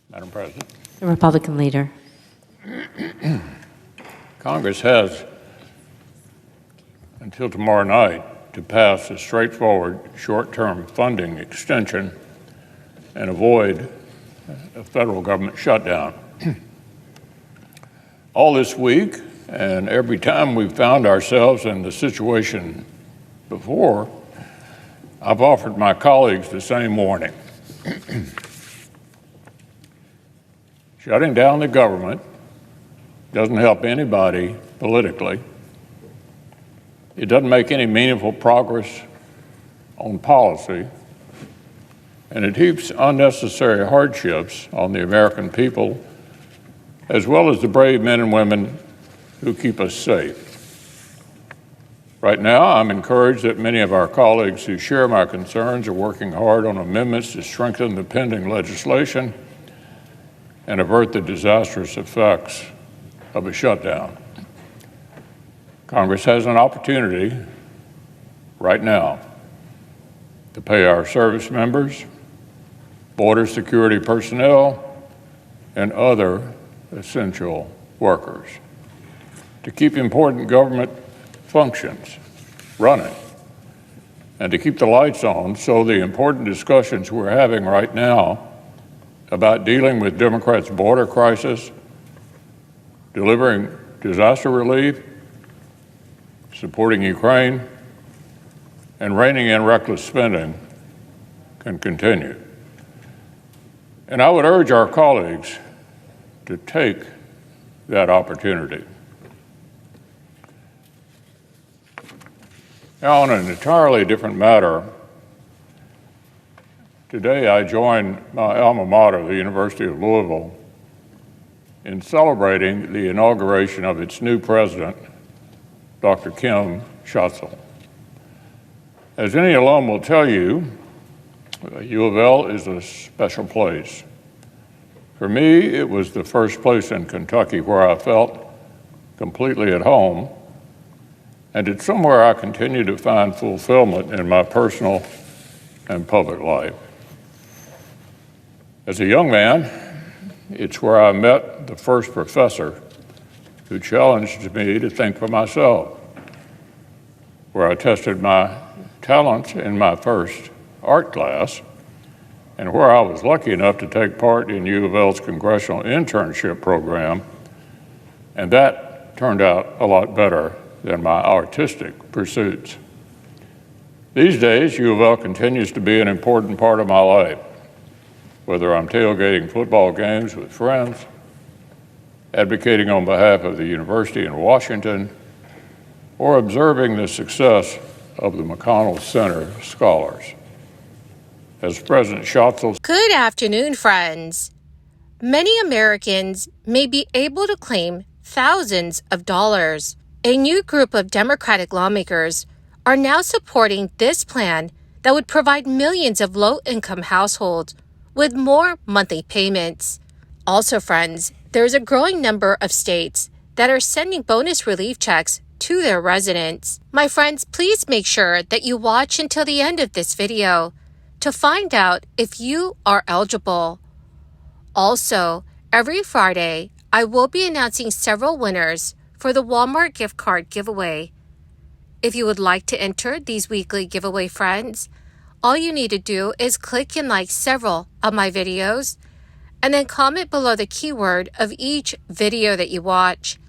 Madam President. The Republican leader. Congress has until tomorrow night to pass a straightforward short-term funding extension and avoid a federal government shutdown. All this week, and every time we've found ourselves in the situation before, I've offered my colleagues the same warning. Shutting down the government doesn't help anybody politically. It doesn't make any meaningful progress on policy, and it heaps unnecessary hardships on the American people, as well as the brave men and women who keep us safe. Right now, I'm encouraged that many of our colleagues who share my concerns are working hard on amendments to strengthen the pending legislation and avert the disastrous effects of a shutdown. Congress has an opportunity right now to pay our service members, border security personnel, and other essential workers, to keep important government functions running, and to keep the lights on so the important discussions we're having right now about dealing with Democrats' border crisis, delivering disaster relief, supporting Ukraine, and reining in reckless spending can continue. And I would urge our colleagues to take that opportunity. Now, on an entirely different matter, today I joined my alma mater, the University of Louisville, in celebrating the inauguration of its new president, Dr. Kim Schatzel. As any alum will tell you, U of L is a special place. For me, it was the first place in Kentucky where I felt completely at home, and it's somewhere I continue to find fulfillment in my personal and public life. As a young man, it's where I met the first professor who challenged me to think for myself, where I tested my talents in my first art class, and where I was lucky enough to take part in U of L's congressional internship program, and that turned out a lot better than my artistic pursuits. These days, U of L continues to be an important part of my life, whether I'm tailgating football games with friends, advocating on behalf of the university in Washington, or observing the success of the McConnell Center scholars. As President Schatzel. Good afternoon, friends. Many Americans may be able to claim thousands of dollars. A new group of Democratic lawmakers are now supporting this plan that would provide millions of low-income households with more monthly payments. Also, friends, there is a growing number of states that are sending bonus relief checks to their residents. My friends, please make sure that you watch until the end of this video to find out if you are eligible. Also, every Friday, I will be announcing several winners for the Walmart gift card giveaway. If you would like to enter these weekly giveaway, friends, all you need to do is click and like several of my videos and then comment below the keyword of each video that you watch.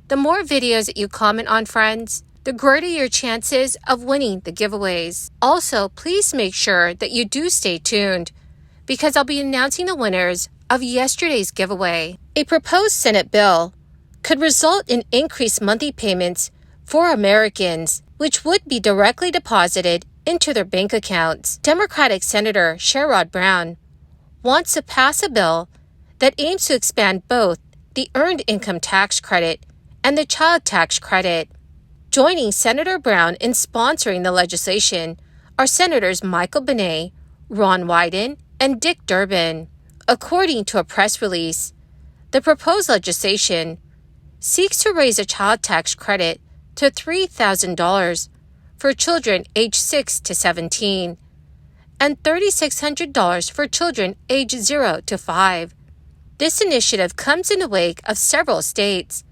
The more videos that you comment on, friends, the greater your chances of winning the giveaways. Also, please make sure that you do stay tuned because I'll be announcing the winners of yesterday's giveaway. A proposed Senate bill could result in increased monthly payments for Americans, which would be directly deposited into their bank accounts. Democratic Senator Sherrod Brown wants to pass a bill that aims to expand both the Earned Income Tax Credit and the Child Tax Credit. Joining Senator Brown in sponsoring the legislation are Senators Michael Benet, Ron Wyden, and Dick Durbin. According to a press release, the proposed legislation seeks to raise a child tax credit to $3,000 for children aged 6 to 17, and $3,600 for children aged 0 to 5. This initiative comes in the wake of several states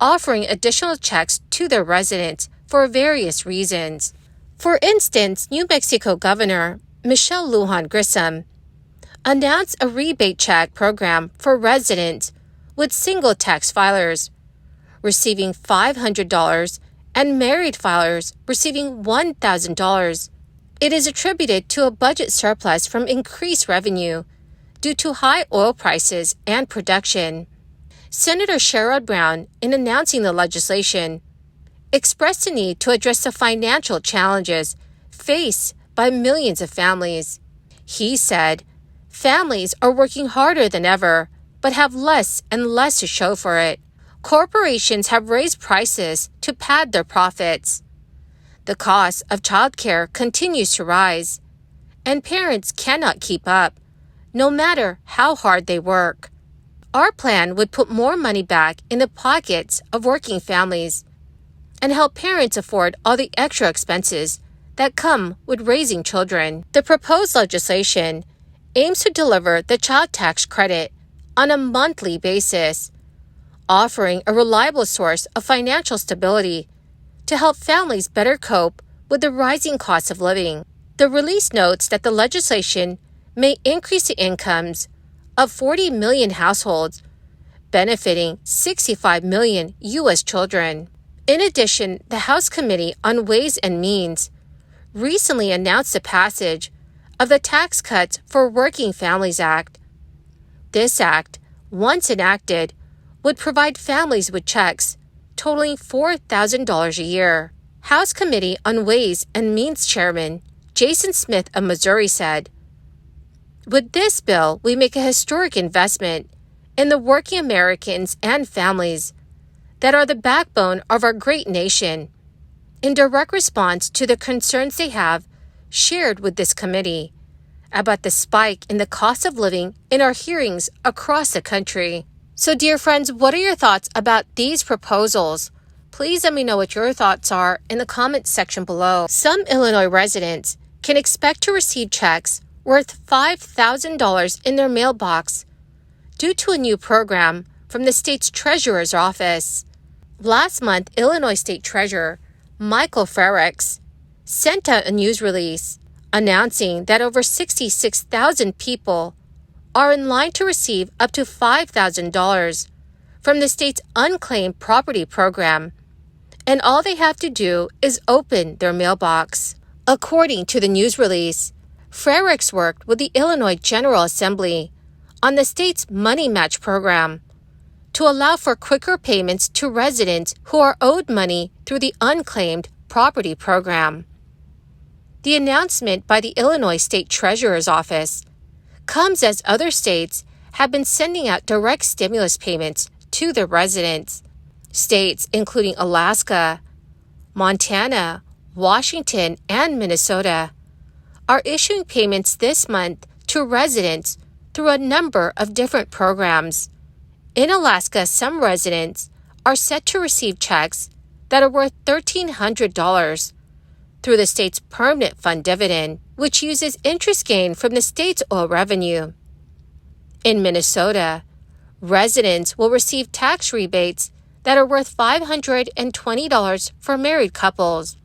offering additional checks to their residents for various reasons. For instance, New Mexico Governor Michelle Lujan Grissom announced a rebate check program for residents with single tax filers receiving $500 and married filers receiving $1,000. It is attributed to a budget surplus from increased revenue due to high oil prices and production. Senator Sherrod Brown, in announcing the legislation, expressed the need to address the financial challenges faced by millions of families. He said, "Families are working harder than ever, but have less and less to show for it. Corporations have raised prices to pad their profits. The cost of childcare continues to rise, and parents cannot keep up, no matter how hard they work. Our plan would put more money back in the pockets of working families and help parents afford all the extra expenses that come with raising children." The proposed legislation aims to deliver the child tax credit on a monthly basis, offering a reliable source of financial stability to help families better cope with the rising cost of living. The release notes that the legislation may increase the incomes of 40 million households, benefiting 65 million U.S. children. In addition, the House Committee on Ways and Means recently announced the passage of the Tax Cuts for Working Families Act. This act, once enacted, would provide families with checks totaling $4,000 a year. House Committee on Ways and Means Chairman Jason Smith of Missouri said, "With this bill, we make a historic investment in the working Americans and families that are the backbone of our great nation, in direct response to the concerns they have shared with this committee about the spike in the cost of living in our hearings across the country." So, dear friends, what are your thoughts about these proposals? Please let me know what your thoughts are in the comments section below. Some Illinois residents can expect to receive checks worth $5,000 in their mailbox due to a new program from the state's treasurer's office. Last month, Illinois State Treasurer Michael Frericks sent out a news release announcing that over 66,000 people are in line to receive up to $5,000 from the state's unclaimed property program, and all they have to do is open their mailbox. According to the news release, Frericks worked with the Illinois General Assembly on the state's Money Match program to allow for quicker payments to residents who are owed money through the unclaimed property program. The announcement by the Illinois State Treasurer's Office comes as other states have been sending out direct stimulus payments to their residents. States including Alaska, Montana, Washington, and Minnesota are issuing payments this month to residents through a number of different programs. In Alaska, some residents are set to receive checks that are worth $1,300 through the state's Permanent Fund Dividend, which uses interest gained from the state's oil revenue. In Minnesota, residents will receive tax rebates that are worth $520 for married couples.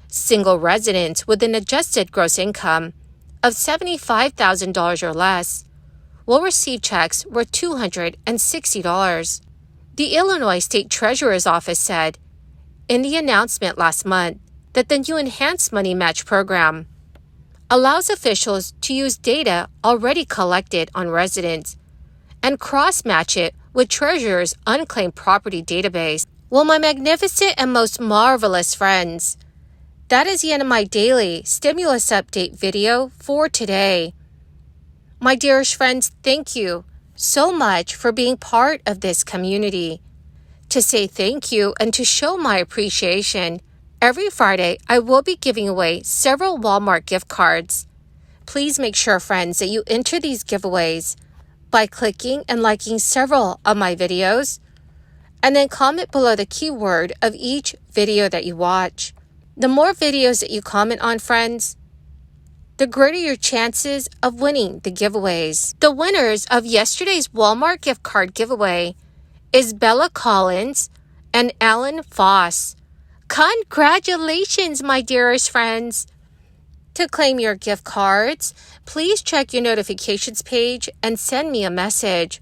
Single residents with an adjusted gross income of $75,000 or less will receive checks worth $260. The Illinois State Treasurer's Office said in the announcement last month that the new Enhanced Money Match program allows officials to use data already collected on residents and cross-match it with Treasurer's unclaimed property database. Well, my magnificent and most marvelous friends, that is the end of my daily stimulus update video for today. My dearest friends, thank you so much for being part of this community. To say thank you and to show my appreciation, every Friday I will be giving away several Walmart gift cards. Please make sure, friends, that you enter these giveaways by clicking and liking several of my videos, and then comment below the keyword of each video that you watch. The more videos that you comment on, friends, the greater your chances of winning the giveaways. The winners of yesterday's Walmart gift card giveaway is Bella Collins and Alan Foss. Congratulations, my dearest friends! To claim your gift cards, please check your notifications page and send me a message.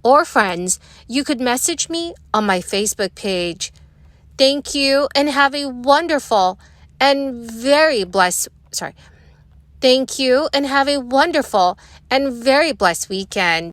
Or friends, you could message me on my Facebook page. Thank you and have a wonderful and very blessed weekend.